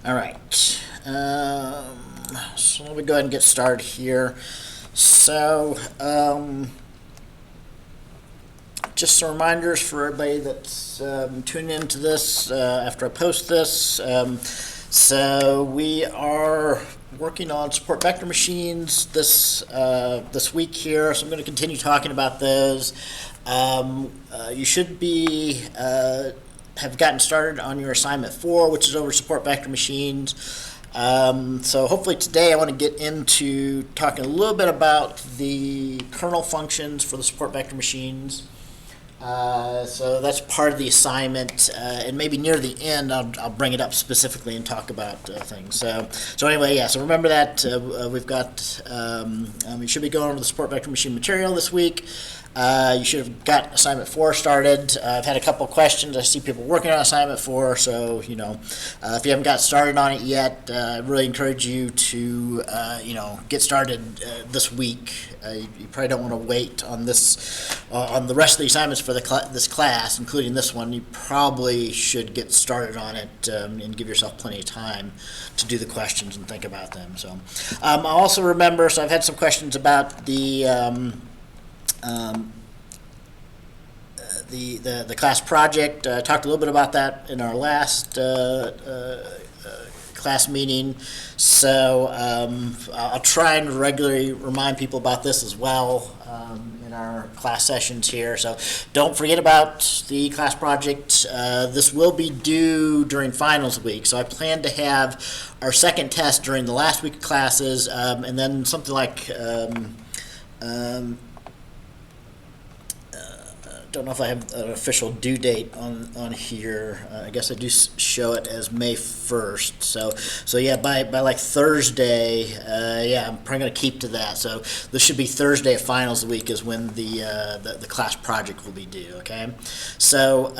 All right. So let me go ahead and get started here. So, just some reminders for everybody that's tuning into this after I post this. So we are working on support vector machines this week here. So I'm going to continue talking about those. You should be have gotten started on your assignment 4, which is over support vector machines. So hopefully today I want to get into talking a little bit about the kernel functions for the support vector machines. So that's part of the assignment, and maybe near the end I'll bring it up specifically and talk about things. So anyway, yeah. So remember that we've got you should be going over the support vector machine material this week. You should have got assignment 4 started. I've had a couple of questions. I see people working on assignment 4, so if you haven't got started on it yet, I really encourage you to get started this week. You probably don't want to wait on this on the rest of the assignments for this class, including this one. You probably should get started on it and give yourself plenty of time to do the questions and think about them. So I also remember. So I've had some questions about the class project. I talked a little bit about that in our last class meeting. So I'll try and regularly remind people about this as well in our class sessions here. So don't forget about the class project. This will be due during finals week. So I plan to have our second test during the last week of classes, and then something like don't know if I have an official due date on here. I guess I do show it as May 1st. So yeah, by like Thursday, I'm probably going to keep to that. So this should be Thursday of finals week is when the class project will be due. Okay, so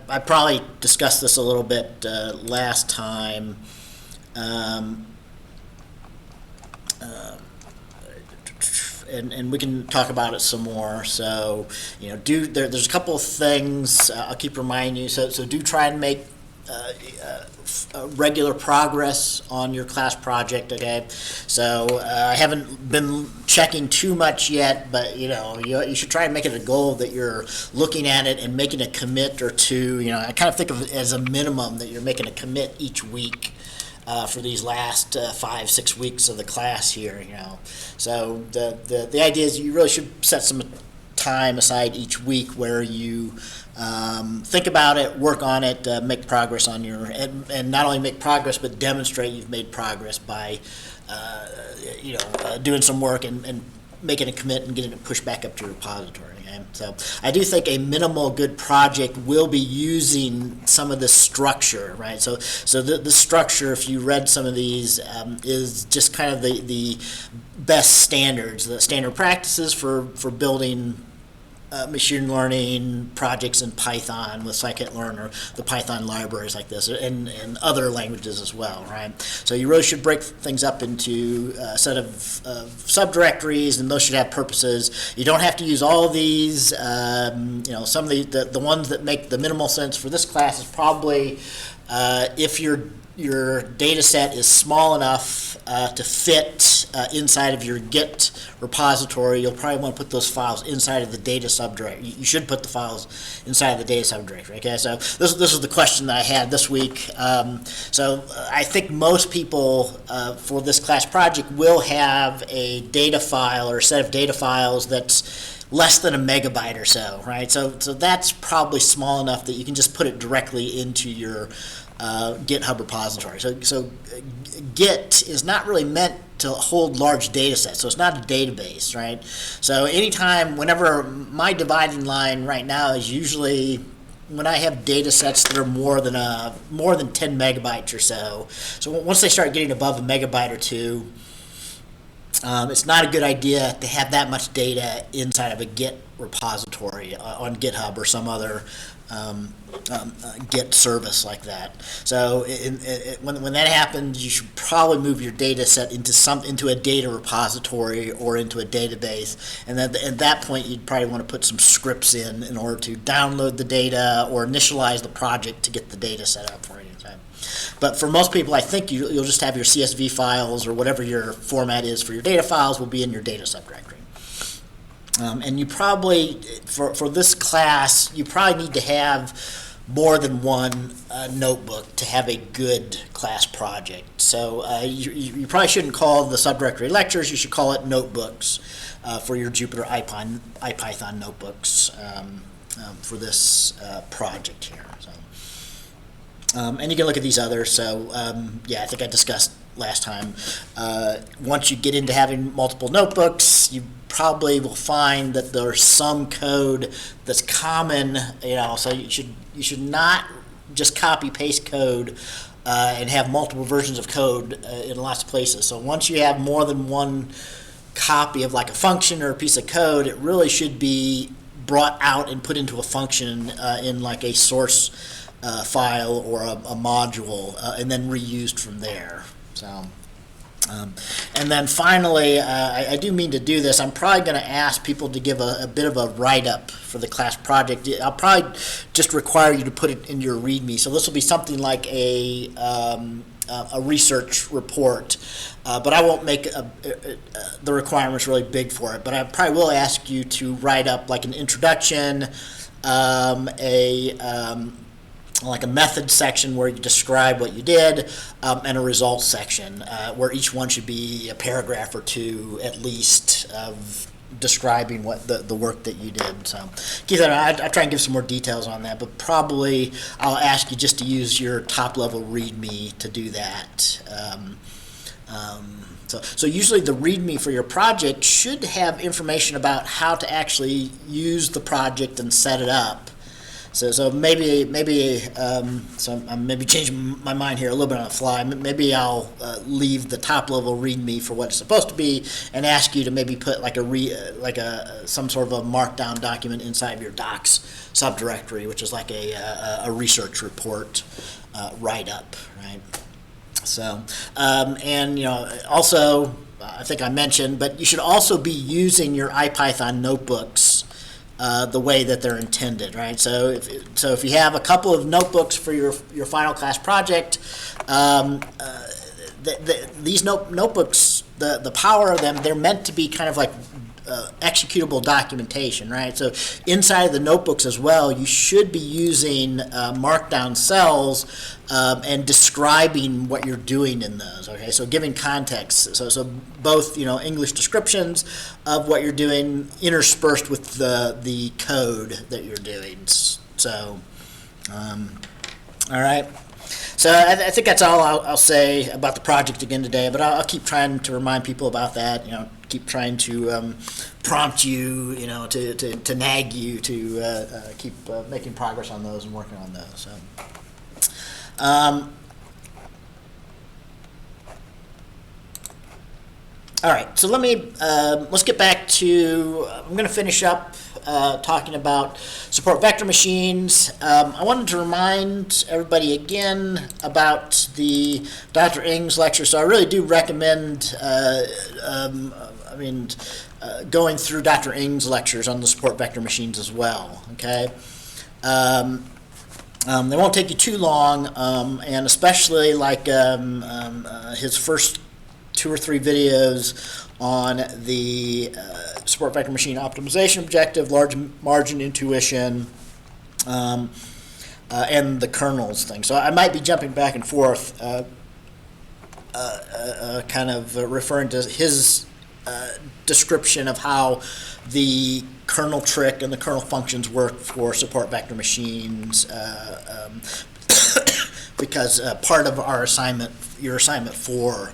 I probably discussed this a little bit last time. And we can talk about it some more. So, there's a couple of things I'll keep reminding you. So do try and make regular progress on your class project. Okay. So I haven't been checking too much yet, but you should try and make it a goal that you're looking at it and making a commit or two. I kind of think of it as a minimum that you're making a commit each week. For these last 5-6 weeks of the class here, So the idea is you really should set some time aside each week where you think about it, work on it, make progress on and not only make progress but demonstrate you've made progress by doing some work and making a commit and getting it pushed back up to your repository. Okay? So I do think a minimal good project will be using some of this structure, right? So the structure, if you read some of these, is just kind of the best standards, the standard practices for building machine learning projects in Python with scikit-learn or the Python libraries like this, and other languages as well, right? So you really should break things up into a set of subdirectories, and those should have purposes. You don't have to use all of these. Some of the ones that make the minimal sense for this class is probably if your data set is small enough to fit inside of your Git repository, you'll probably want to put those files inside of the data subdirectory. You should put the files inside of the data subdirectory. Okay, so this is the question that I had this week. So I think most people for this class project will have a data file or a set of data files that's less than a megabyte or so, right? So that's probably small enough that you can just put it directly into your GitHub repository. So Git is not really meant to hold large data sets, so it's not a database, right? So whenever my dividing line right now is usually when I have data sets that are more than 10 megabytes or so. So once they start getting above a megabyte or two, it's not a good idea to have that much data inside of a Git repository on GitHub or some other Git service like that. So when that happens, you should probably move your data set into a data repository or into a database, and then at that point you'd probably want to put some scripts in order to download the data or initialize the project to get the data set up for you. But for most people, I think you'll just have your CSV files or whatever your format is for your data files will be in your data subdirectory. And you probably, for this class, you probably need to have more than one notebook to have a good class project. So you probably shouldn't call the subdirectory lectures, you should call it notebooks for your Jupyter IPython notebooks for this project here. So. And you can look at these others. So yeah, I think I discussed last time. Once you get into having multiple notebooks, you probably will find that there's some code that's common. So you should not just copy paste code and have multiple versions of code in lots of places. So once you have more than one copy of like a function or a piece of code, it really should be brought out and put into a function in like a source file or a module, and then reused from there. So, and then finally, I do mean to do this. I'm probably going to ask people to give a bit of a write-up for the class project. I'll probably just require you to put it in your README. So this will be something like a research report, but I won't make the requirements really big for it. But I probably will ask you to write up like an introduction, like a method section where you describe what you did, and a results section where each one should be a paragraph or two at least of describing what the work that you did. So keep that. I try and give some more details on that, but probably I'll ask you just to use your top level README to do that. So usually the README for your project should have information about how to actually use the project and set it up. So maybe so I'm maybe changing my mind here a little bit on the fly. Maybe I'll leave the top level README for what it's supposed to be, and ask you to maybe put like some sort of a markdown document inside of your docs subdirectory, which is like a research report write up, right? So and also I think I mentioned, but you should also be using your IPython notebooks the way that they're intended, right? So if you have a couple of notebooks for your final class project, these notebooks, the power of them, they're meant to be kind of like executable documentation, right? So inside of the notebooks as well, you should be using markdown cells and describing what you're doing in those. Okay, so giving context. So both English descriptions of what you're doing interspersed with the code that you're doing. So, all right. So I think that's all I'll say about the project again today, but I'll keep trying to remind people about that, keep trying to prompt you, to nag you to keep making progress on those and working on those. So, all right, so let's get back to, I'm going to finish up talking about support vector machines. I wanted to remind everybody again about the Dr. Ng's lecture, so I really do recommend going through Dr. Ng's lectures on the support vector machines as well, okay? They won't take you too long, and especially like his first 2 or 3 videos on the support vector machine optimization objective, large margin intuition, and the kernels thing. So I might be jumping back and forth, kind of referring to his description of how the kernel trick and the kernel functions work for support vector machines, because part of our assignment, your assignment 4,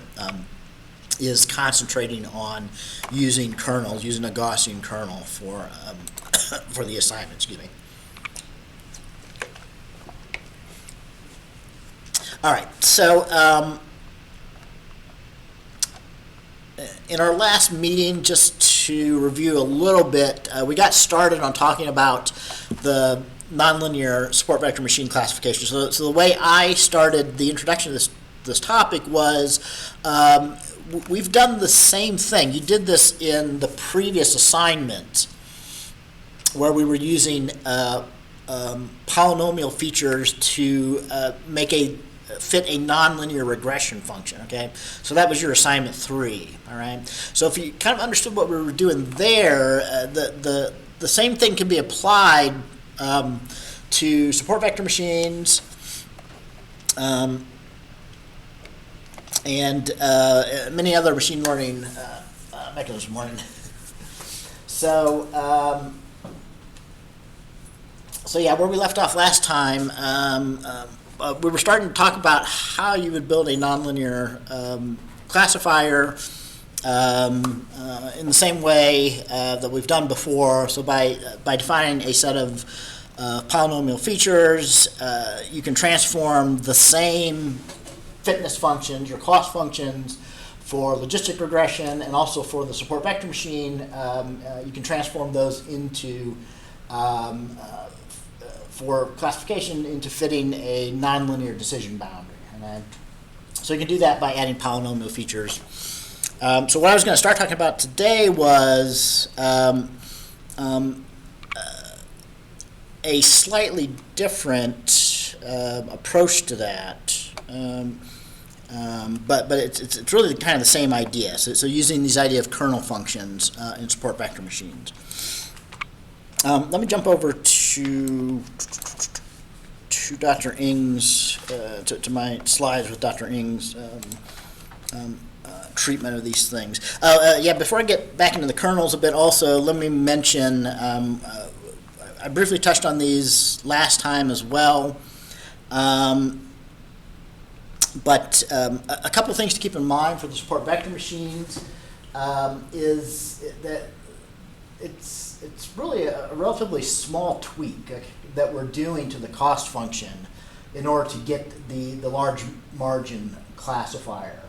is concentrating on using kernels, using a Gaussian kernel for for the assignment. Excuse me. All right, so in our last meeting, just to review a little bit. We got started on talking about the nonlinear support vector machine classification. So the way I started the introduction to this topic was we've done the same thing. You did this in the previous assignment where we were using polynomial features to fit a nonlinear regression function, okay? So that was your assignment 3, all right? So if you kind of understood what we were doing there, the same thing can be applied to support vector machines and many other machine learning mechanisms. So yeah, where we left off last time, we were starting to talk about how you would build a nonlinear classifier in the same way that we've done before. So by defining a set of polynomial features, you can transform the same fitness functions, your cost functions, for logistic regression and also for the support vector machine. You can transform those into for classification into fitting a nonlinear decision boundary. So you can do that by adding polynomial features. So what I was going to start talking about today was a slightly different approach to that, but it's really kind of the same idea. So using these idea of kernel functions in support vector machines. Let me jump over to Dr. Ng's, to my slides with Dr. Ng's treatment of these things. Yeah, before I get back into the kernels a bit also, let me mention, I briefly touched on these last time as well, but a couple of things to keep in mind for the support vector machines is that it's really a relatively small tweak that we're doing to the cost function in order to get the large margin classifier.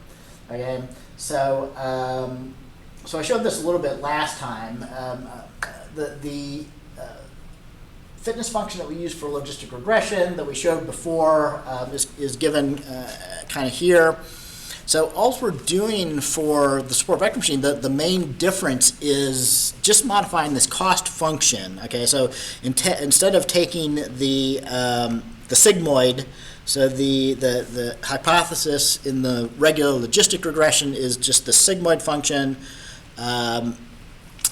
Okay, so I showed this a little bit last time. The fitness function that we use for logistic regression that we showed before is given kind of here. So all we're doing for the support vector machine, the main difference is just modifying this cost function. Okay, so instead of taking the sigmoid, so the hypothesis in the regular logistic regression is just the sigmoid function,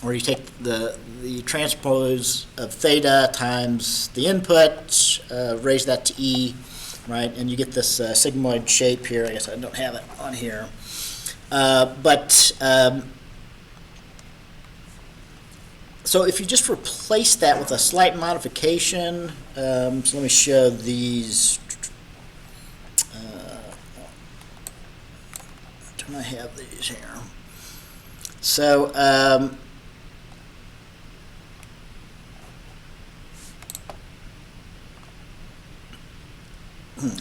where you take the transpose of theta times the input, raise that to e. Right, and you get this sigmoid shape here. I guess I don't have it on here, so if you just replace that with a slight modification, so let me show these. Don't I have these here? So.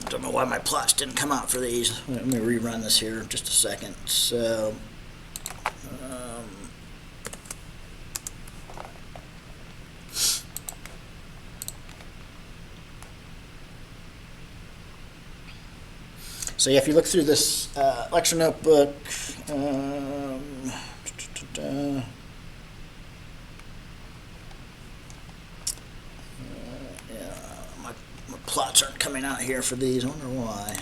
Don't know why my plots didn't come out for these. Let me rerun this here in just a second. So, yeah, if you look through this lecture notebook, plots aren't coming out here for these. I wonder why.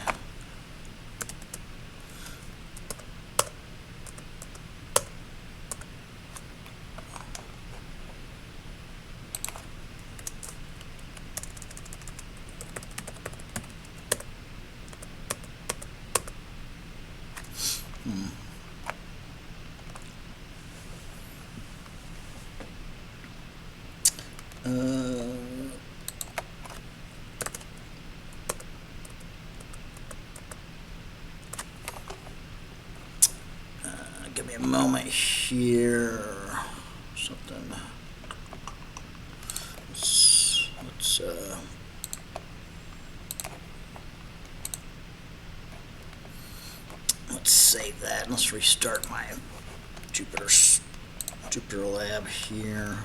Give me a moment here. Something. Let's save that. Let's restart my Jupyter Jupyter Lab here.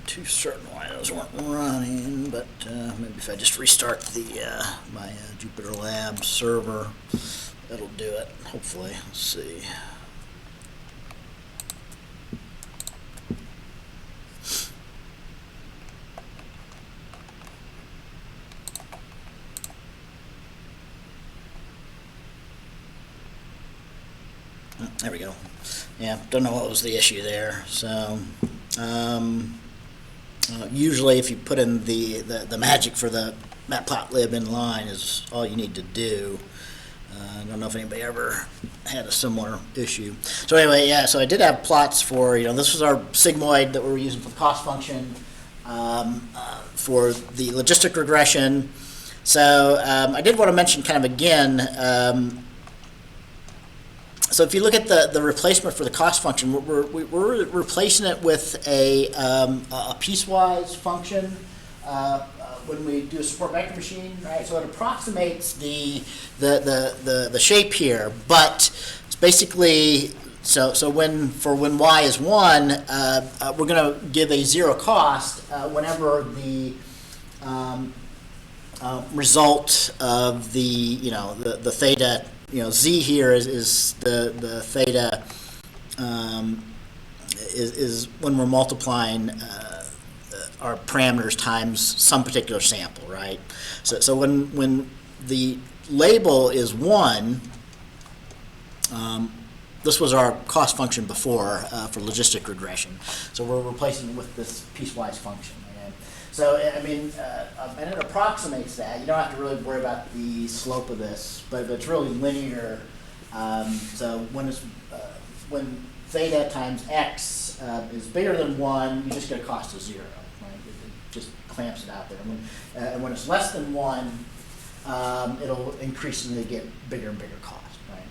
Too certain why those weren't running, but maybe if I just restart the my Jupyter Lab server, that'll do it. Hopefully, let's see. There we go. Yeah, don't know what was the issue there. So. Usually if you put in the magic for the matplotlib inline is all you need to do. I don't know if anybody ever had a similar issue. So anyway, yeah, so I did have plots for, this was our sigmoid that we were using for the cost function for the logistic regression. So I did want to mention kind of again, so if you look at the replacement for the cost function, we're replacing it with a piecewise function when we do a support vector machine, right? So it approximates the shape here, but it's basically so when y is 1, we're going to give a 0 cost whenever the result of the theta. Z here is the theta is when we're multiplying our parameters times some particular sample, right? So when the label is 1, this was our cost function before for logistic regression. So we're replacing it with this piecewise function. So, I mean, and it approximates that. You don't have to really worry about the slope of this, but it's really linear. So when theta times x is bigger than 1, you just get a cost of 0. Right? It just clamps it out there. And when it's less than 1, it'll increasingly get bigger and bigger cost. Right?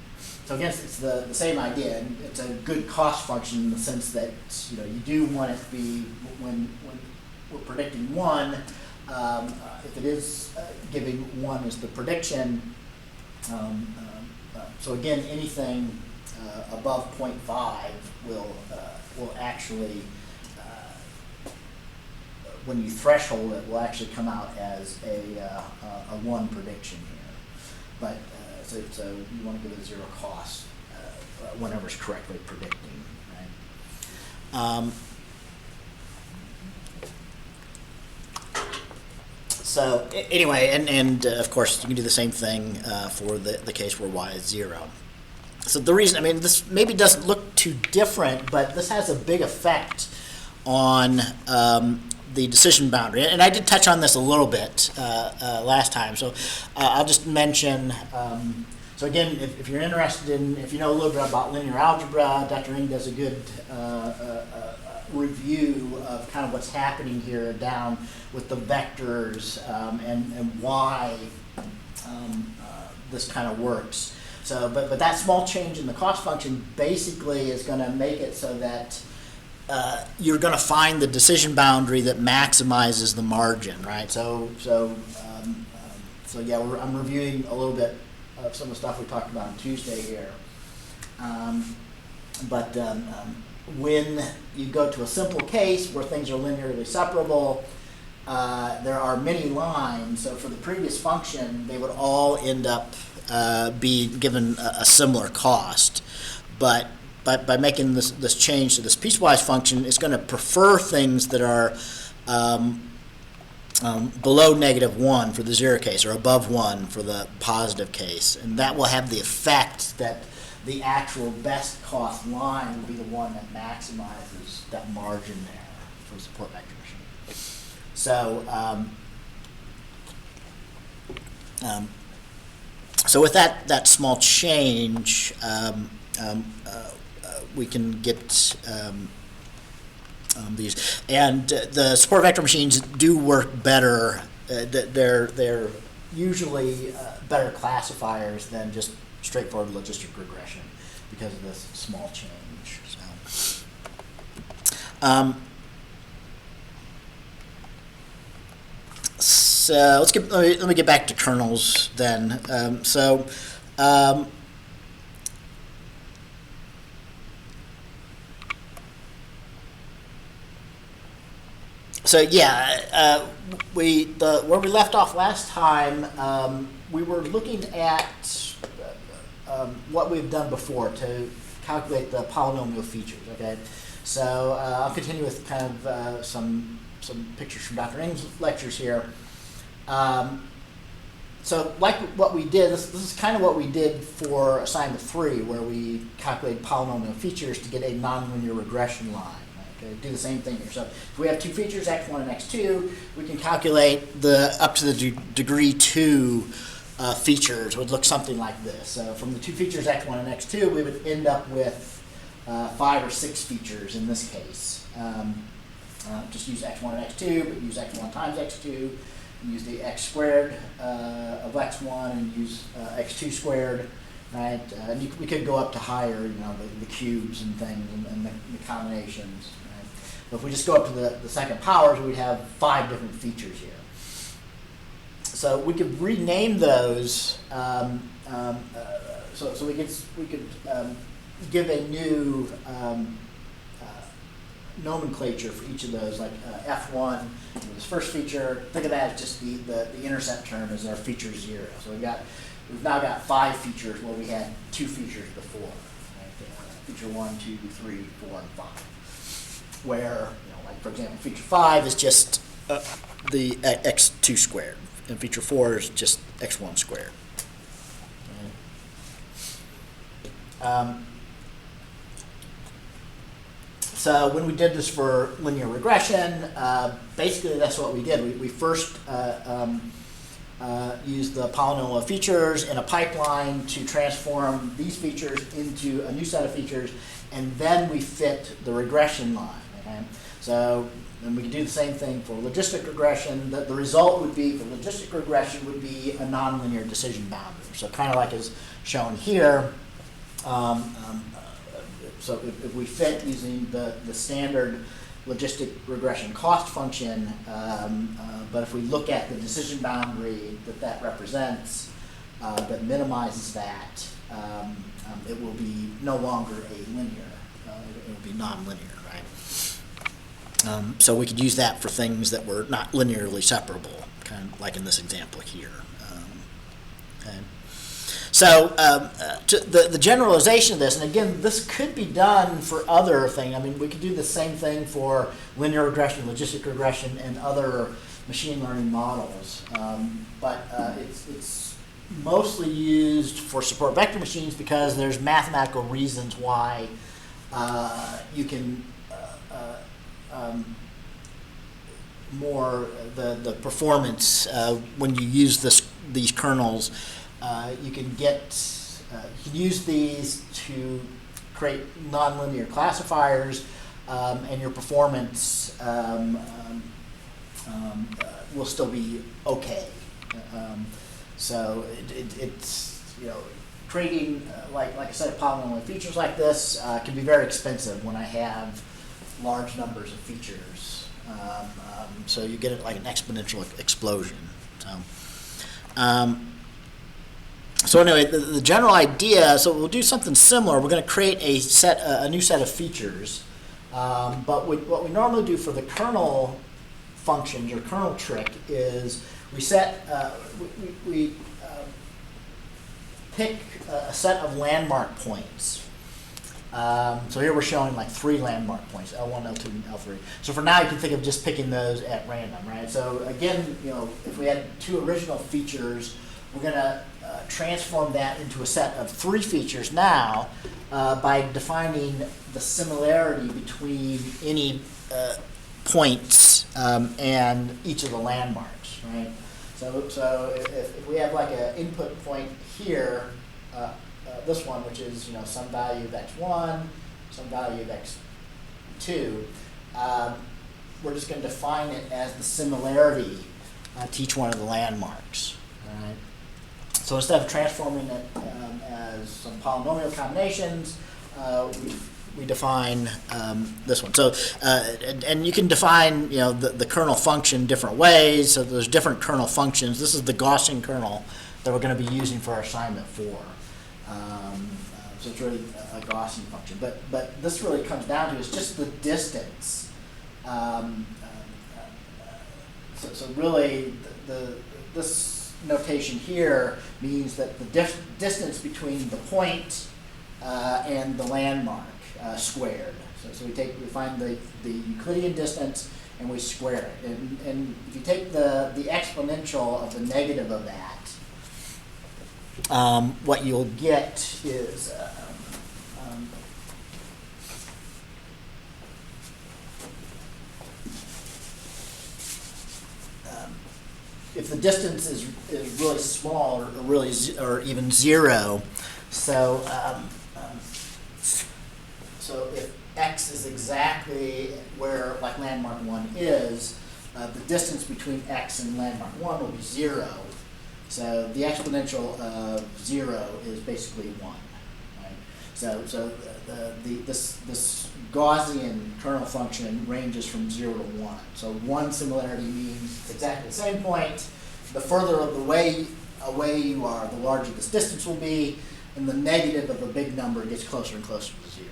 So again, it's the same idea. And it's a good cost function in the sense that you do want it to be when we're predicting 1, if it is giving 1 as the prediction, so again, anything above 0.5 will actually, when you threshold it, will actually come out as a 1 prediction here. But so you want to give it a 0 cost whenever it's correctly predicting, right? So anyway, and of course you can do the same thing for the case where y is 0. So the reason, I mean, this maybe doesn't look too different, but this has a big effect on the decision boundary. And I did touch on this a little bit last time. So I'll just mention, so again, if you're interested in, if you know a little bit about linear algebra, Dr. Ng does a good review of kind of what's happening here down with the vectors and why this kind of works. So, but that small change in the cost function basically is going to make it so that you're going to find the decision boundary that maximizes the margin, right? So yeah, I'm reviewing a little bit of some of the stuff we talked about on Tuesday here. When you go to a simple case where things are linearly separable, there are many lines. So for the previous function, they would all end up be given a similar cost. But by making this change to this piecewise function, it's going to prefer things that are below -1 for the 0 case or above 1 for the positive case. And that will have the effect that the actual best cost line will be the one that maximizes that margin there for support vector machine. So with that small change, we can get these. And the support vector machines do work better. They're usually better classifiers than just straightforward logistic regression because of this small change. So let me get back to kernels then. So yeah, where we left off last time, we were looking at what we've done before to calculate the polynomial features. Okay, so I'll continue with kind of some pictures from Dr. Ng's lectures here. So like what we did, this is kind of what we did for assignment 3, where we calculated polynomial features to get a nonlinear regression line. Okay, do the same thing here. So if we have two features, x1 and x2, we can calculate the up to the degree 2 features would look something like this. So from the two features, x1 and x2, we would end up with 5 or 6 features in this case. Just use x1 and x2, but use x1 times x2, use the x squared of x1 and use x2 squared, right? And we could go up to higher, the cubes and things and the combinations. Right? But if we just go up to the second powers, we'd have 5 different features here. So we could rename those. So we could give a new nomenclature for each of those, like F1, this first feature. Think of that as just the intercept term as our feature 0. So we've now got 5 features where we had 2 features before. Right? Feature 1, 2, 3, 4, and 5. Where, like for example, feature 5 is just the x2 squared, and feature 4 is just x1 squared. Right? So when we did this for linear regression, basically that's what we did. We first used the polynomial features in a pipeline to transform these features into a new set of features, and then we fit the regression line. Okay? So and we can do the same thing for logistic regression. The result would be, for logistic regression, would be a nonlinear decision boundary. So kind of like is shown here. So if we fit using the standard logistic regression cost function, but if we look at the decision boundary that represents, that minimizes that, it will be no longer a linear. It will be nonlinear, right? So we could use that for things that were not linearly separable, kind of like in this example here. Okay. So the generalization of this, and again, this could be done for other things. I mean, we could do the same thing for linear regression, logistic regression, and other machine learning models. But it's mostly used for support vector machines because there's mathematical reasons why you can the performance when you use these kernels. You can use these to create nonlinear classifiers, and your performance will still be okay. So it's creating like a set of polynomial features like this can be very expensive when I have large numbers of features. So you get it like an exponential explosion. So anyway, the general idea, so we'll do something similar. We're going to create a new set of features. But what we normally do for the kernel functions or kernel trick is we pick a set of landmark points. So here we're showing like 3 landmark points, L1, L2, and L3. So for now, you can think of just picking those at random, right? So again, if we had 2 original features, we're going to transform that into a set of 3 features now by defining the similarity between any points and each of the landmarks, right? So if we have like an input point here, this one, which is some value of x1, some value of x2, we're just going to define it as the similarity to each one of the landmarks. All right. So instead of transforming it as some polynomial combinations, we define this one. So, and you can define, the kernel function different ways. So there's different kernel functions. This is the Gaussian kernel that we're going to be using for our assignment 4. So it's really a Gaussian function. But this really comes down to is just the distance. So really, this notation here means that the distance between the point and the landmark squared. So we find the Euclidean distance and we square it. And if you take the exponential of the negative of that, what you'll get is if the distance is really small or even 0, so so if x is exactly where like landmark 1 is, the distance between x and landmark 1 will be 0. So the exponential of 0 is basically 1. Right? So this Gaussian kernel function ranges from 0 to 1. So 1 similarity means exactly the same point. The further of the way away you are, the larger this distance will be, and the negative of a big number gets closer and closer to 0.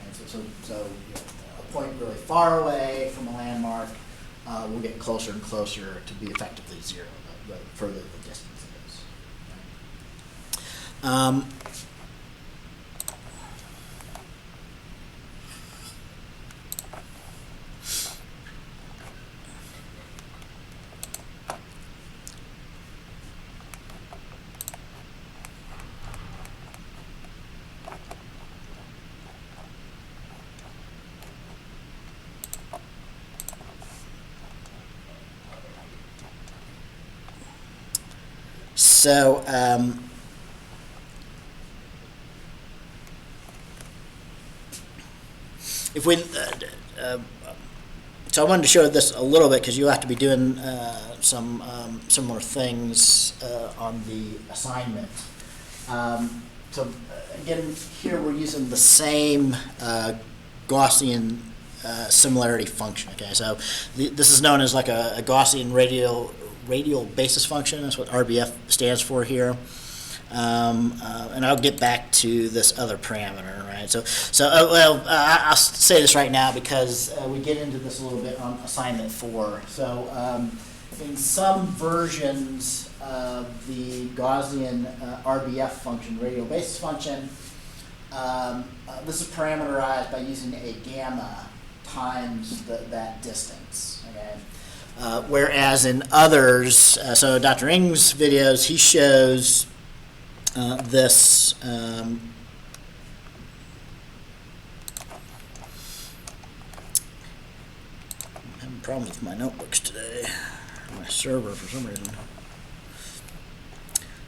Right? So a point really far away from a landmark will get closer and closer to be effectively 0, the further the distance is. Right? So if we, so I wanted to show this a little bit because you have to be doing some similar things on the assignment. So again, here we're using the same Gaussian similarity function. Okay, so this is known as like a Gaussian radial basis function. That's what RBF stands for here. And I'll get back to this other parameter, right? I'll say this right now because we get into this a little bit on assignment 4. So in some versions of the Gaussian RBF function, radial basis function, this is parameterized by using a gamma times that distance. Okay. Whereas in others, so Dr. Ng's videos, he shows this I'm having problems with my notebooks today, my server for some reason.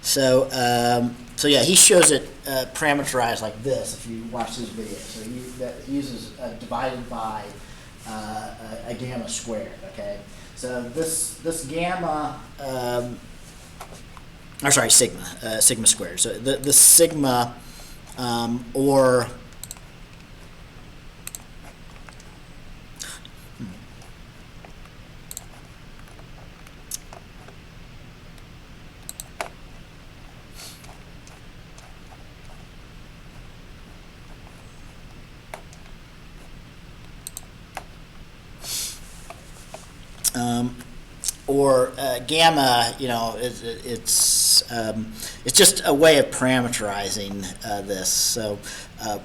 So yeah, he shows it parameterized like this if you watch his video. So he uses divided by a gamma squared, okay? So this gamma, or sorry, sigma squared. So the sigma or gamma, it's just a way of parameterizing this. So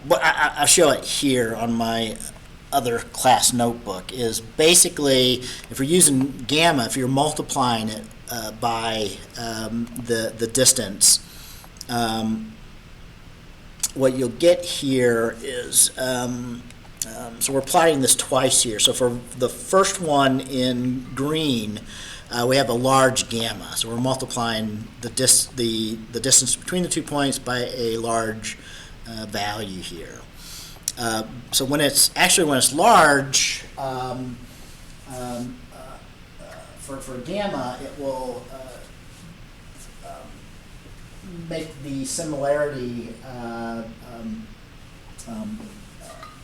what I'll show it here on my other class notebook is basically if we're using gamma, if you're multiplying it by the distance, what you'll get here is so we're plotting this twice here. So for the first one in green, we have a large gamma. So we're multiplying the distance between the 2 points by a large value here. So when it's large, for gamma, it will make the similarity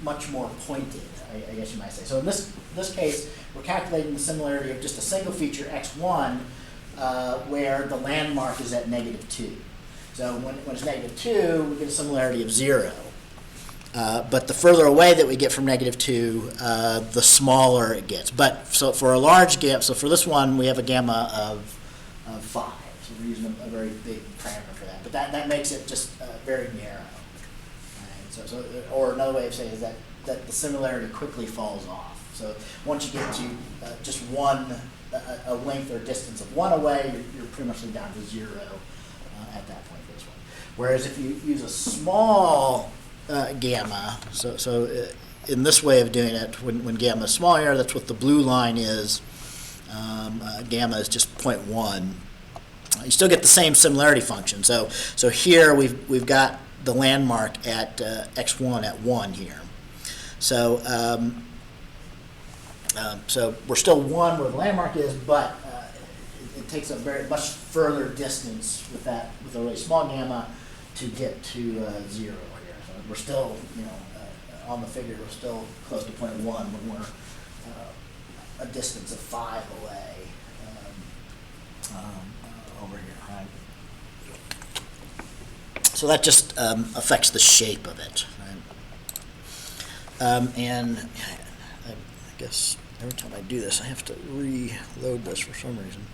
much more pointed, I guess you might say. So in this case, we're calculating the similarity of just a single feature x1 where the landmark is at -2. So when it's -2, we get a similarity of 0. But the further away that we get from -2, the smaller it gets. But so for a large gamma, so for this one, we have a gamma of 5. So we're using a very big parameter for that. But that makes it just very narrow. Right? So, or another way of saying is that the similarity quickly falls off. So once you get to just a length or distance of 1 away, you're pretty much down to 0 at that point for this one. Whereas if you use a small gamma, so in this way of doing it, when gamma is small here, that's what the blue line is. Gamma is just 0.1. You still get the same similarity function. So here we've got the landmark at x1 at 1 here. So so we're still 1 where the landmark is, but it takes a much further distance with a really small gamma to get to 0 here. So we're still, on the figure, we're still close to 0.1 when we're a distance of 5 away over here, right? So that just affects the shape of it, right? And I guess every time I do this, I have to reload this for some reason.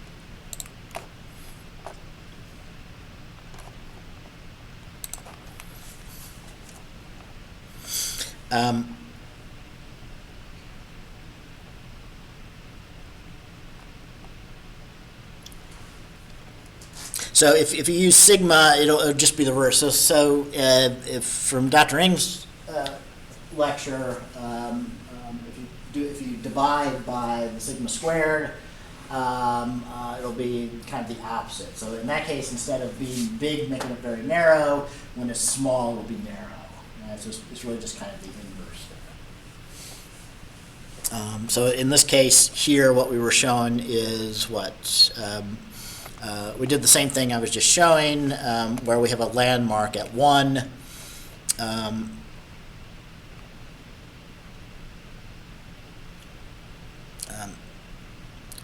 So if you use sigma, it'll just be the reverse. So if from Dr. Ng's lecture, if you divide by the sigma squared, it'll be kind of the opposite. So in that case, instead of being big, making it very narrow, when it's small, it'll be narrow. So it's really just kind of the inverse. So in this case here, what we were showing is what we did the same thing I was just showing, where we have a landmark at 1.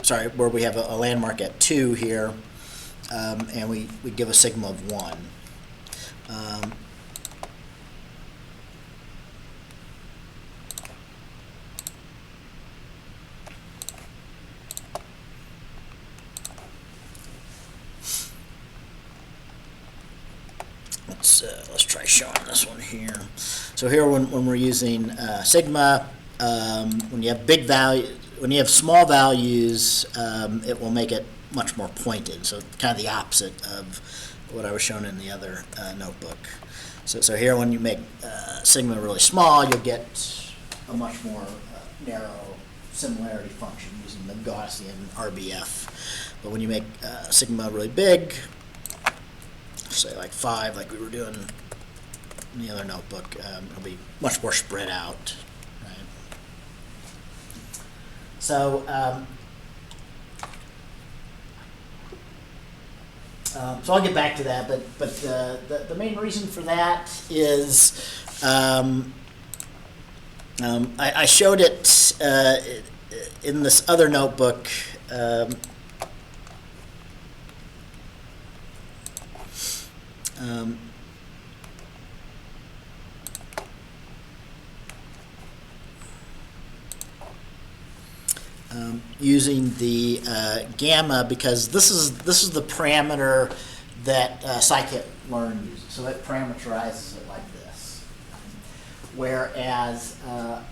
Sorry, where we have a landmark at 2 here, and we give a sigma of 1. Let's try showing this one here. So here, when we're using sigma, when you have big value, when you have small values, it will make it much more pointed. So kind of the opposite of what I was showing in the other notebook. So here, when you make sigma really small, you'll get a much more narrow similarity function using the Gaussian RBF. But when you make sigma really big, say like 5, like we were doing in the other notebook, it'll be much more spread out. Right? So, so I'll get back to that, but the main reason for that is I showed it in this other notebook. Using the gamma, because this is the parameter that scikit-learn uses. So it parameterizes it like this. Whereas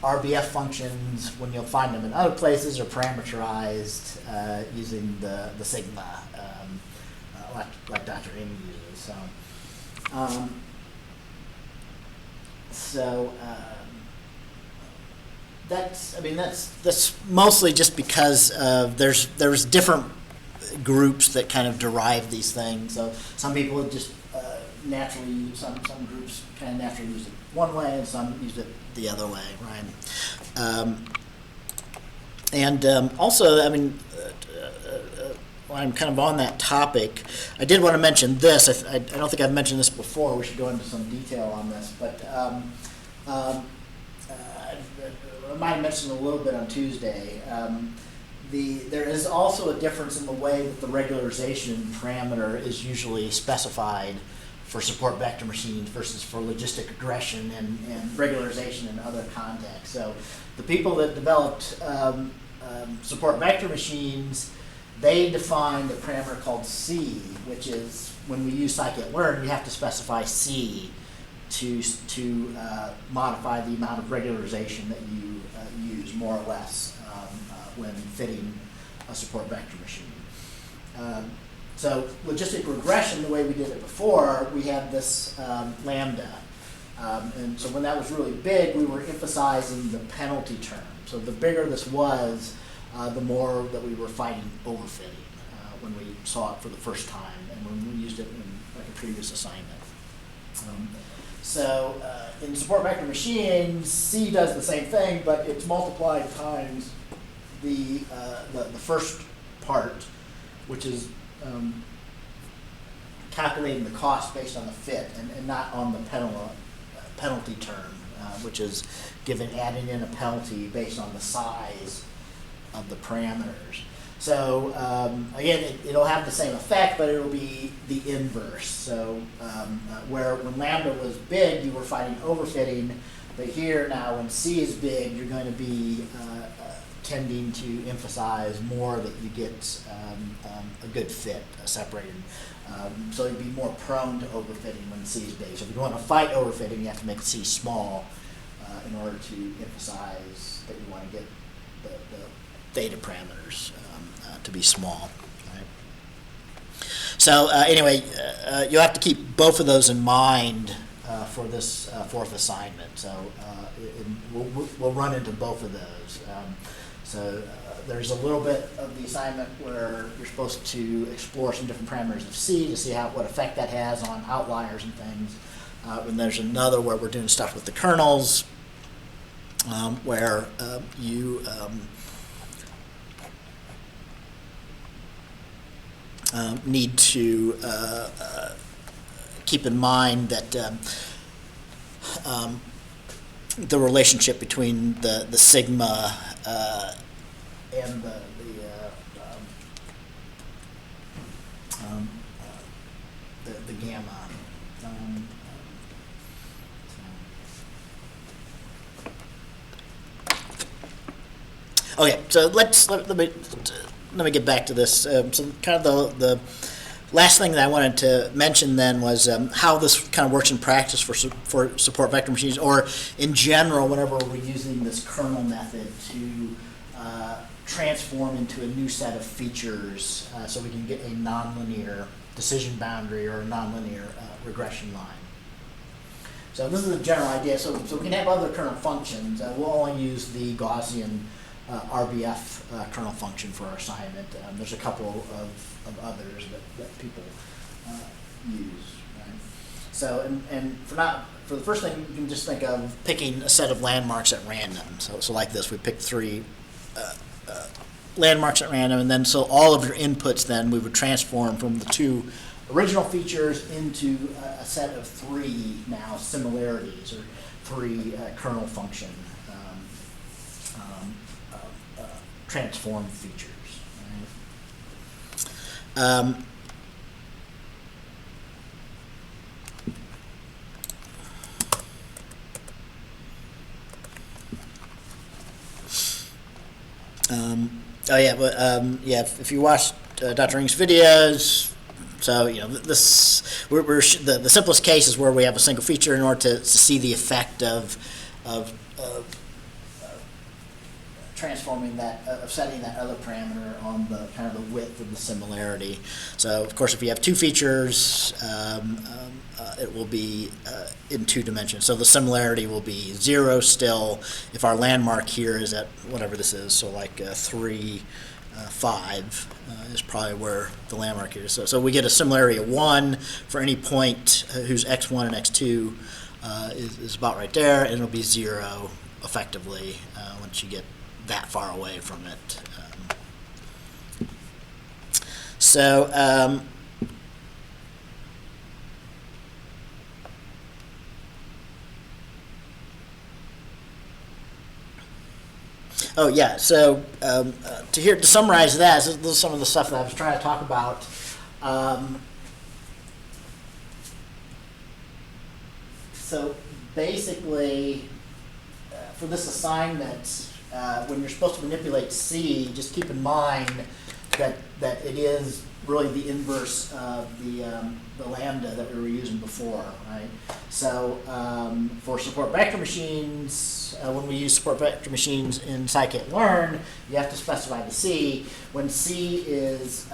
RBF functions, when you'll find them in other places, are parameterized using the sigma, like Dr. Ng uses. So that's mostly just because there's different groups that kind of derive these things. So some people just naturally, some groups kind of naturally use it one way and some use it the other way, right? Also, I mean, while I'm kind of on that topic, I did want to mention this. I don't think I've mentioned this before. We should go into some detail on this, but I might have mentioned a little bit on Tuesday. There is also a difference in the way that the regularization parameter is usually specified for support vector machines versus for logistic regression and regularization in other contexts. So the people that developed support vector machines, they defined a parameter called C, which is when we use scikit-learn, you have to specify C to modify the amount of regularization that you use, more or less, when fitting a support vector machine. So logistic regression, the way we did it before, we had this lambda. And so when that was really big, we were emphasizing the penalty term. So the bigger this was, the more that we were fighting overfitting when we saw it for the first time and when we used it in like a previous assignment. In support vector machines, C does the same thing, but it's multiplied times the first part, which is calculating the cost based on the fit and not on the penalty term, which is adding in a penalty based on the size of the parameters. So again, it'll have the same effect, but it'll be the inverse. So where when lambda was big, you were fighting overfitting, but here now when C is big, you're going to be tending to emphasize more that you get a good fit separated. So you'd be more prone to overfitting when C is big. So if you want to fight overfitting, you have to make C small in order to emphasize that you want to get the theta parameters to be small. Right? So anyway, you'll have to keep both of those in mind for this fourth assignment. So we'll run into both of those. There's a little bit of the assignment where you're supposed to explore some different parameters of C to see what effect that has on outliers and things. And there's another where we're doing stuff with the kernels, where you need to keep in mind that the relationship between the sigma and the gamma. Okay, so let me get back to this. So kind of the last thing that I wanted to mention then was how this kind of works in practice for support vector machines, or in general, whenever we're using this kernel method to transform into a new set of features, so we can get a nonlinear decision boundary or a nonlinear regression line. So this is the general idea. So we can have other kernel functions. We'll only use the Gaussian RBF kernel function for our assignment. There's a couple of others that people use. Right? So and for the first thing, you can just think of picking a set of landmarks at random. So like this, we picked 3 landmarks at random, and then so all of your inputs then we would transform from the 2 original features into a set of 3 now similarities, or 3 kernel function transform features. Right? If you watch Dr. Ng's videos, so the simplest case is where we have a single feature in order to see the effect of transforming that, of setting that other parameter on the kind of the width of the similarity. So of course, if you have 2 features, it will be in 2 dimensions. So the similarity will be 0 still if our landmark here is at whatever this is. So like 3 5 is probably where the landmark is. So we get a similarity of 1 for any point whose x1 and x2 is about right there, and it'll be 0 effectively once you get that far away from it. Oh yeah, so to summarize that, this is some of the stuff that I was trying to talk about. So basically, for this assignment, when you're supposed to manipulate C, just keep in mind that it is really the inverse of the lambda that we were using before, right? So for support vector machines, when we use support vector machines in scikit-learn, you have to specify the C. When C is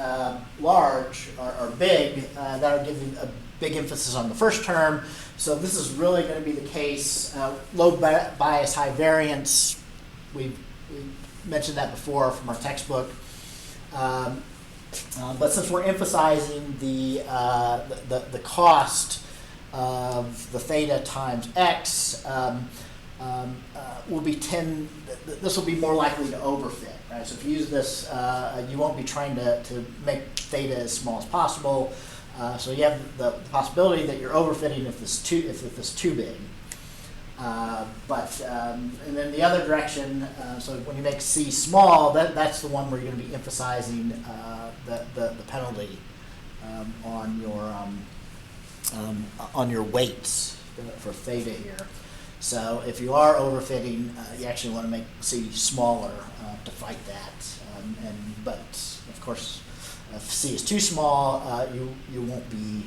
large or big, that'll give you a big emphasis on the first term. So this is really going to be the case. Low bias, high variance. We mentioned that before from our textbook. But since we're emphasizing the cost of the theta times x, this will be more likely to overfit, right? So if you use this, you won't be trying to make theta as small as possible. So you have the possibility that you're overfitting if it's too big. And then the other direction, so when you make C small, that's the one where you're going to be emphasizing the penalty on your weights for theta here. So if you are overfitting, you actually want to make C smaller to fight that. But of course, if C is too small, you won't be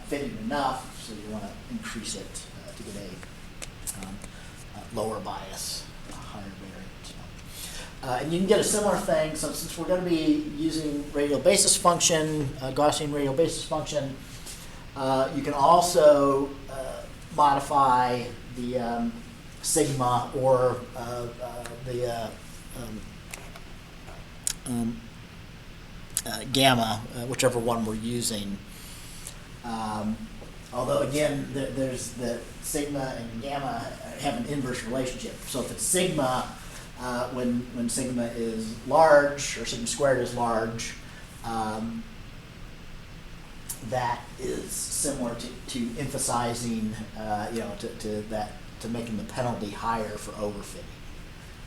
fitting enough, so you want to increase it to get a lower bias, a higher variance. And you can get a similar thing. So since we're going to be using radial basis function, Gaussian radial basis function, you can also modify the sigma or the gamma, whichever one we're using. Although again, there's the sigma and gamma have an inverse relationship. So if it's sigma, when sigma is large, or sigma squared is large, that is similar to emphasizing, to making the penalty higher for overfitting,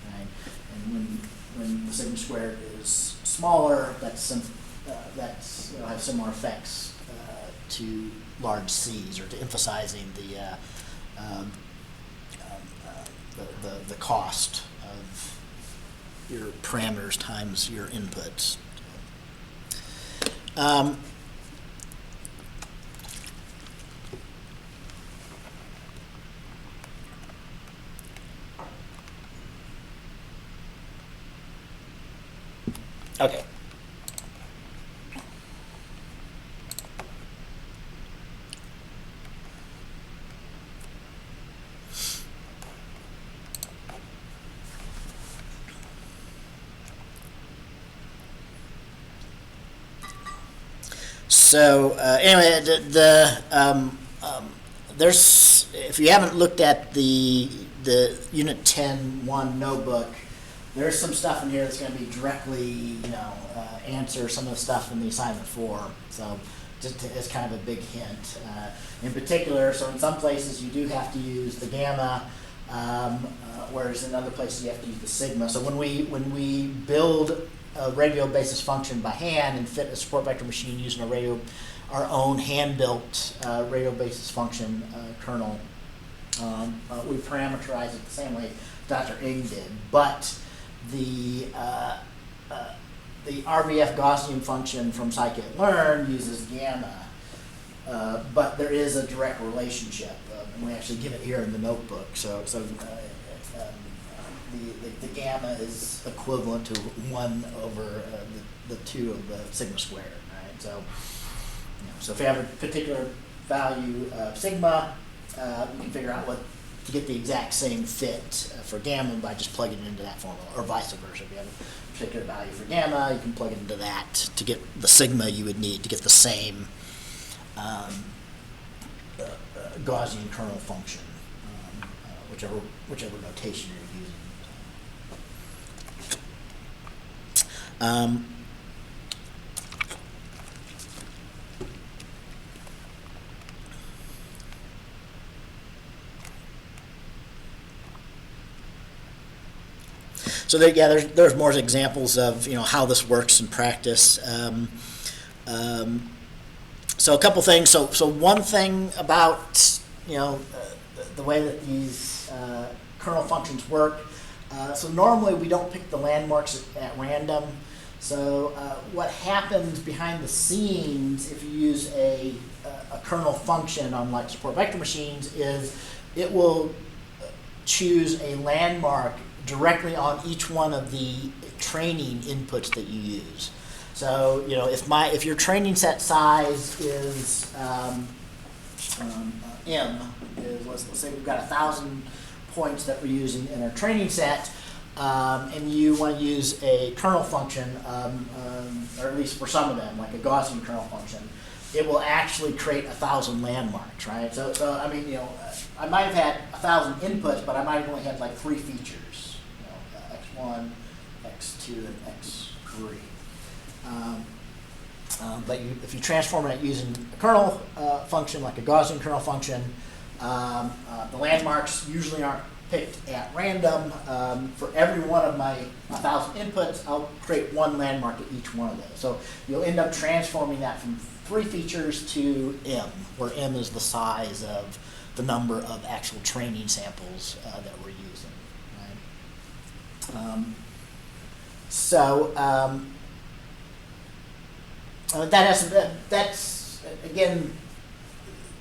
right? And when the sigma squared is smaller, that's have similar effects to large C's, or to emphasizing the cost of your parameters times your inputs. Okay. So anyway, there's, if you haven't looked at the Unit 10.1 notebook, there's some stuff in here that's going to be directly, answer some of the stuff in the assignment form. So just as kind of a big hint. In particular, so in some places you do have to use the gamma, whereas in other places you have to use the sigma. So when we build a radial basis function by hand and fit a support vector machine using our own hand-built radial basis function kernel, we parameterize it the same way Dr. Ng did. But the RBF Gaussian function from scikit-learn uses gamma, but there is a direct relationship, and we actually give it here in the notebook. So the gamma is equivalent to 1 over the 2 of the sigma squared, right? So if you have a particular value of sigma, you can figure out what to get the exact same fit for gamma by just plugging it into that formula, or vice versa. If you have a particular value for gamma, you can plug it into that to get the sigma you would need to get the same Gaussian kernel function, whichever notation you're using. So there's more examples of how this works in practice. So a couple things. So one thing about the way that these kernel functions work. So normally we don't pick the landmarks at random. So what happens behind the scenes if you use a kernel function on like support vector machines is it will choose a landmark directly on each one of the training inputs that you use. So if your training set size is m, let's say we've got 1,000 points that we're using in our training set, and you want to use a kernel function, or at least for some of them, like a Gaussian kernel function, it will actually create 1,000 landmarks, right? So I mean, I might have had 1,000 inputs, but I might have only had like 3 features. X1, X2, and X3. But if you transform it using a kernel function, like a Gaussian kernel function, the landmarks usually aren't picked at random. For every one of my 1,000 inputs, I'll create one landmark at each one of those. So you'll end up transforming that from 3 features to m, where m is the size of the number of actual training samples that we're using. That's again.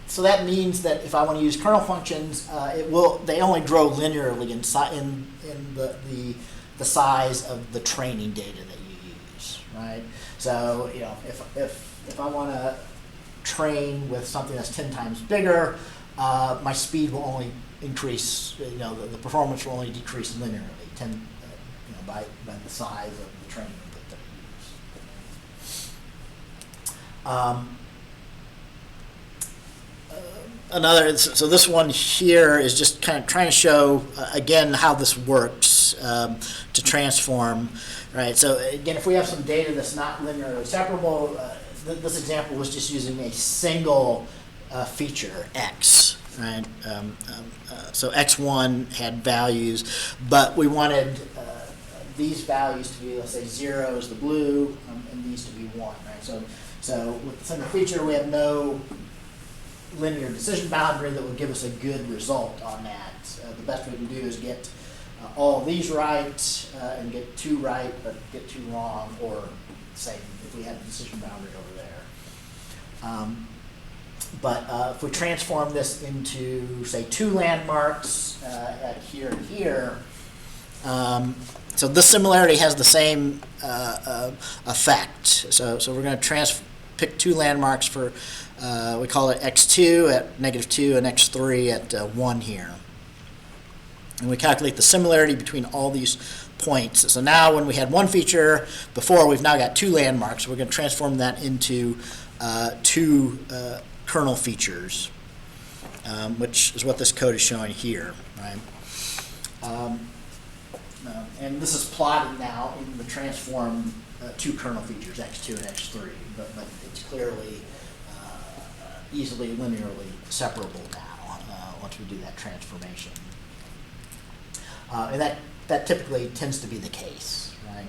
So that means that if I want to use kernel functions, they only grow linearly in the size of the training data that you use, right? So if I want to train with something that's 10 times bigger, my speed will only increase. The performance will only decrease linearly, by the size of the training input that we use. So this one here is just kind of trying to show again how this works to transform, right? So again, if we have some data that's not linearly separable, this example was just using a single feature x. Right. So x1 had values, but we wanted these values to be, let's say, 0 is the blue, and these to be 1. Right. So with the single feature, we have no linear decision boundary that would give us a good result on that. The best we can do is get all of these right and get 2 right, but get 2 wrong, or say if we had a decision boundary over there. But if we transform this into, say, 2 landmarks at here and here, so this similarity has the same effect. So we're going to pick 2 landmarks for, we call it x2 at -2 and x3 at 1 here. And we calculate the similarity between all these points. So now when we had 1 feature before, we've now got 2 landmarks. We're going to transform that into 2 kernel features, which is what this code is showing here, right? And this is plotted now in the transform 2 kernel features, x2 and x3, but it's clearly easily linearly separable now once we do that transformation. And that typically tends to be the case, right?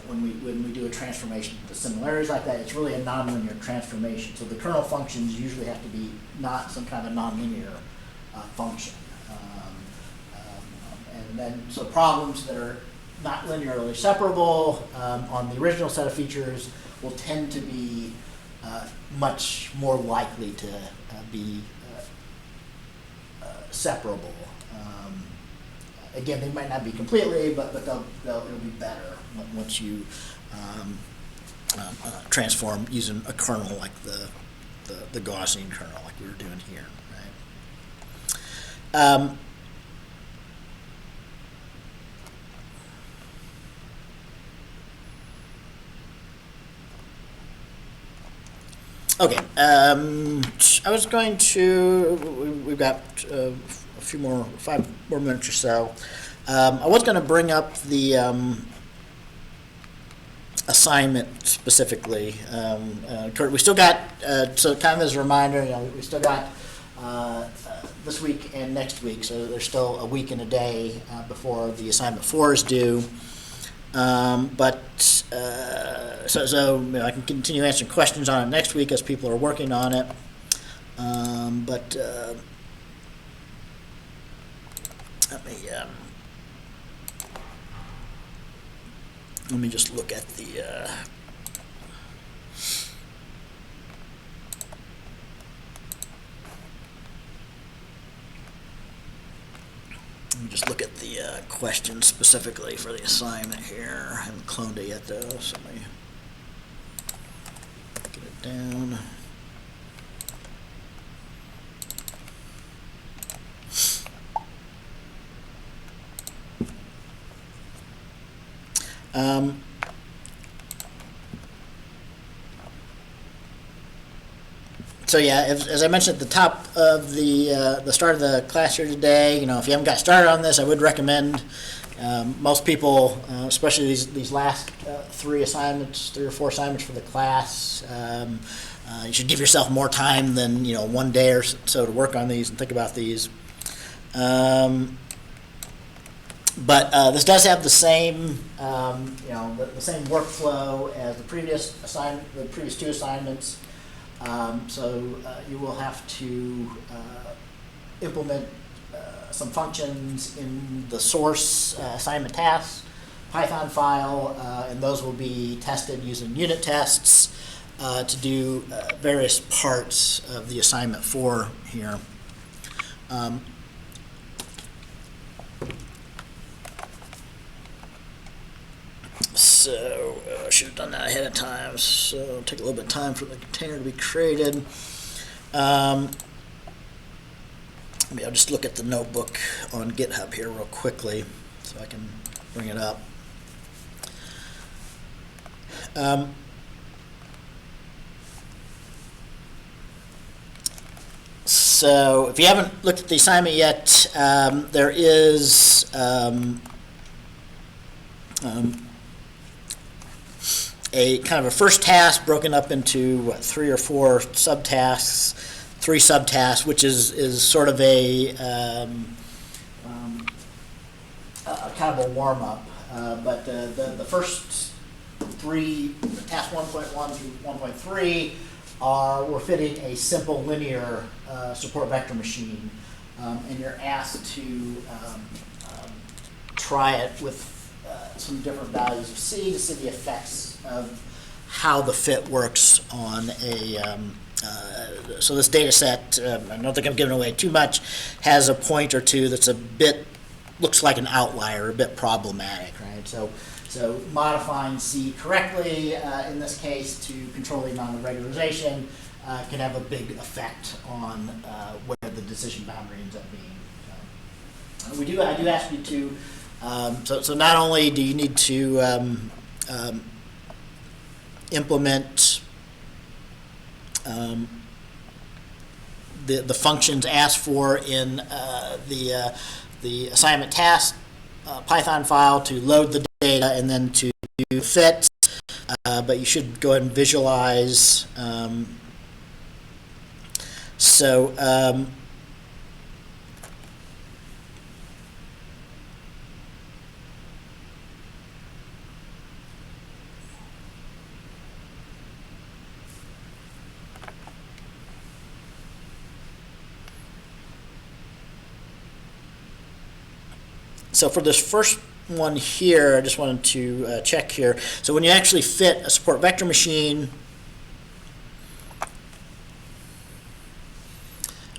When we do a transformation with similarities like that, it's really a nonlinear transformation. So the kernel functions usually have to be not some kind of nonlinear function. And then so problems that are not linearly separable on the original set of features will tend to be much more likely to be separable. Again, they might not be completely, but it'll be better once you transform using a kernel like the Gaussian kernel, like we were doing here, right? Okay, I was going to, we've got a few more, 5 more minutes or so. I was going to bring up the assignment specifically. Kurt, we still got, so kind of as a reminder, we still got this week and next week, so there's still a week and a day before the assignment 4 is due. So I can continue answering questions on it next week as people are working on it. Let me just look at the questions specifically for the assignment here. I haven't cloned it yet though, so let me get it down. So yeah, as I mentioned at the top of the start of the class here today, if you haven't got started on this, I would recommend most people, especially these last 3 or 4 assignments for the class, you should give yourself more time than 1 day or so to work on these and think about these. But this does have the same, the same workflow as the previous 2 assignments. So you will have to implement some functions in the source assignment tasks Python file, and those will be tested using unit tests to do various parts of the assignment 4 here. So I should have done that ahead of time, so it'll take a little bit of time for the container to be created. I'll just look at the notebook on GitHub here real quickly so I can bring it up. So if you haven't looked at the assignment yet, there is a kind of a first task broken up into 3 or 4 subtasks, 3 subtasks, which is sort of a kind of a warm up. But the first 3, task 1.1 through 1.3, we're fitting a simple linear support vector machine, and you're asked to try it with some different values of C to see the effects of how the fit works on a, so this data set, I don't think I'm giving away too much, has a point or two that's a bit, looks like an outlier, a bit problematic, right? So modifying C correctly, in this case, to control the amount of regularization, can have a big effect on where the decision boundary ends up being. I do ask you to, so not only do you need to implement the functions asked for in the assignment task Python file to load the data and then to do fit, but you should go ahead and visualize. So for this first one here, I just wanted to check here. So when you actually fit a support vector machine,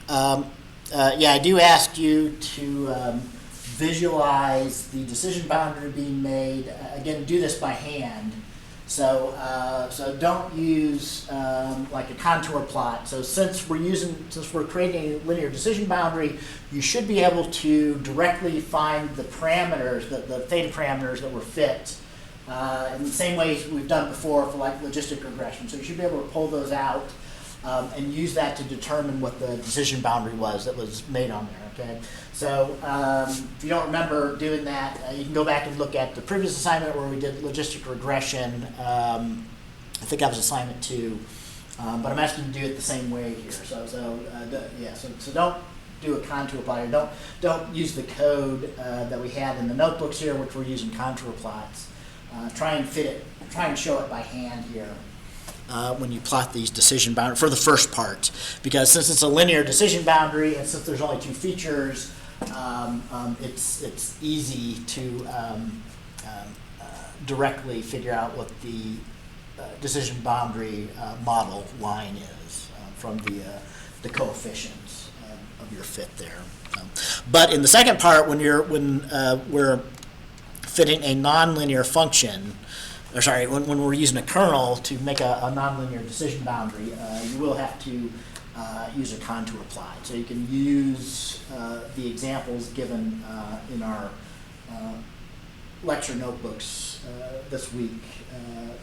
yeah, I do ask you to visualize the decision boundary being made. Again, do this by hand. So don't use like a contour plot. So since we're creating a linear decision boundary, you should be able to directly find the parameters, the theta parameters that were fit in the same way we've done before for like logistic regression. So you should be able to pull those out and use that to determine what the decision boundary was that was made on there. Okay. So if you don't remember doing that, you can go back and look at the previous assignment where we did logistic regression. I think that was assignment 2, but I'm asking you to do it the same way here. So don't do a contour plot here. Don't use the code that we had in the notebooks here, which we're using contour plots. Try and show it by hand here. When you plot these decision boundaries for the first part, because since it's a linear decision boundary and since there's only 2 features, it's easy to directly figure out what the decision boundary model line is from the coefficients of your fit there. But in the second part, when we're fitting a nonlinear function, or sorry, when we're using a kernel to make a nonlinear decision boundary, you will have to use a contour plot. So you can use the examples given in our lecture notebooks this week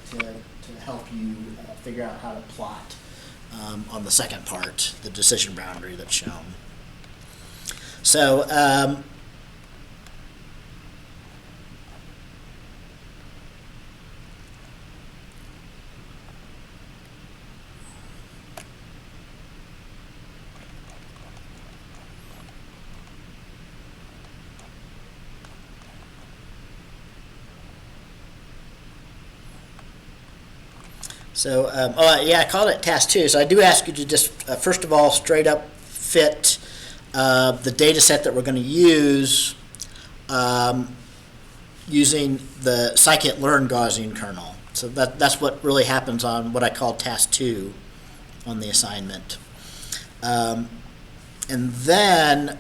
to help you figure out how to plot on the second part, the decision boundary that's shown. So I called it task 2. So I do ask you to just, first of all, straight up fit the data set that we're going to use using the scikit-learn Gaussian kernel. So that's what really happens on what I call task 2 on the assignment. And then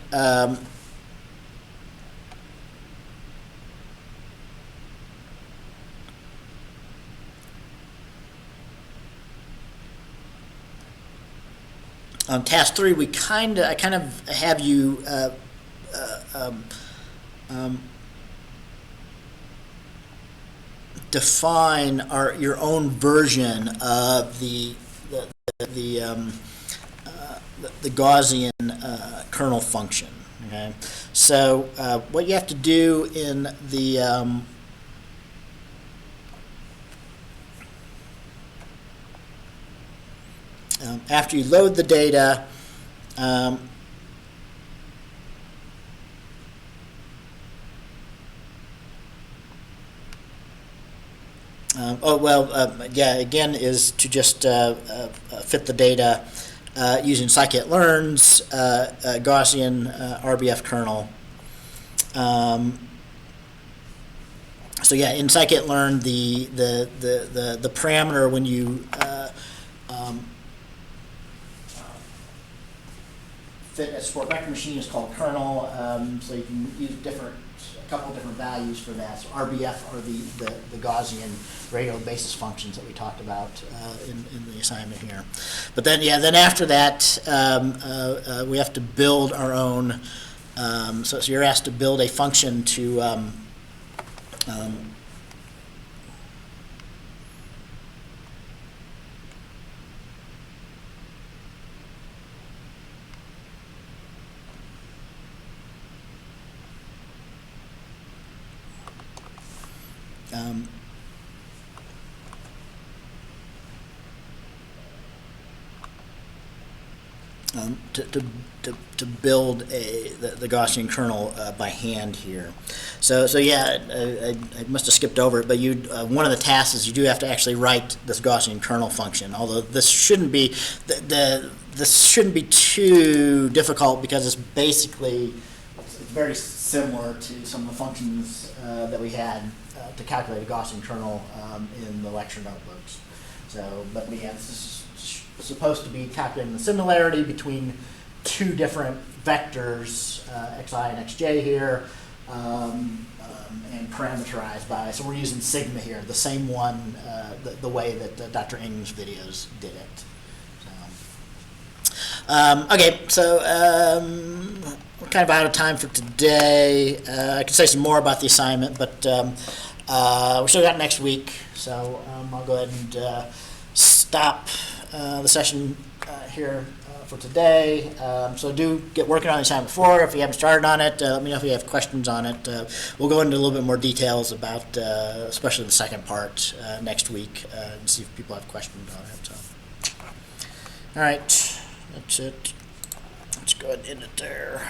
on task 3, I kind of have you define your own version of the Gaussian kernel function. Okay, so what you have to do in the after you load the data, again, is to just fit the data using scikit-learn's Gaussian RBF kernel. In scikit-learn, the parameter when you fit a support vector machine is called kernel, so you can use a couple of different values for that. So RBF are the Gaussian radial basis functions that we talked about in the assignment here. But then after that, we have to build our own. So you're asked to build a function to to build the Gaussian kernel by hand here. I must have skipped over it, but one of the tasks is you do have to actually write this Gaussian kernel function. Although this shouldn't be too difficult because it's very similar to some of the functions that we had to calculate a Gaussian kernel in the lecture notebooks. This is supposed to be calculating the similarity between 2 different vectors, xi and xj here, and parameterized by, so we're using sigma here, the same one, the way that Dr. Ng's videos did it. Okay, so we're kind of out of time for today. I could say some more about the assignment, but we still got next week, so I'll go ahead and stop the session here for today. So do get working on the assignment 4. If you haven't started on it, let me know if you have questions on it. We'll go into a little bit more details about, especially the second part next week, and see if people have questions on it. So, all right, that's it. Let's go ahead and end it there.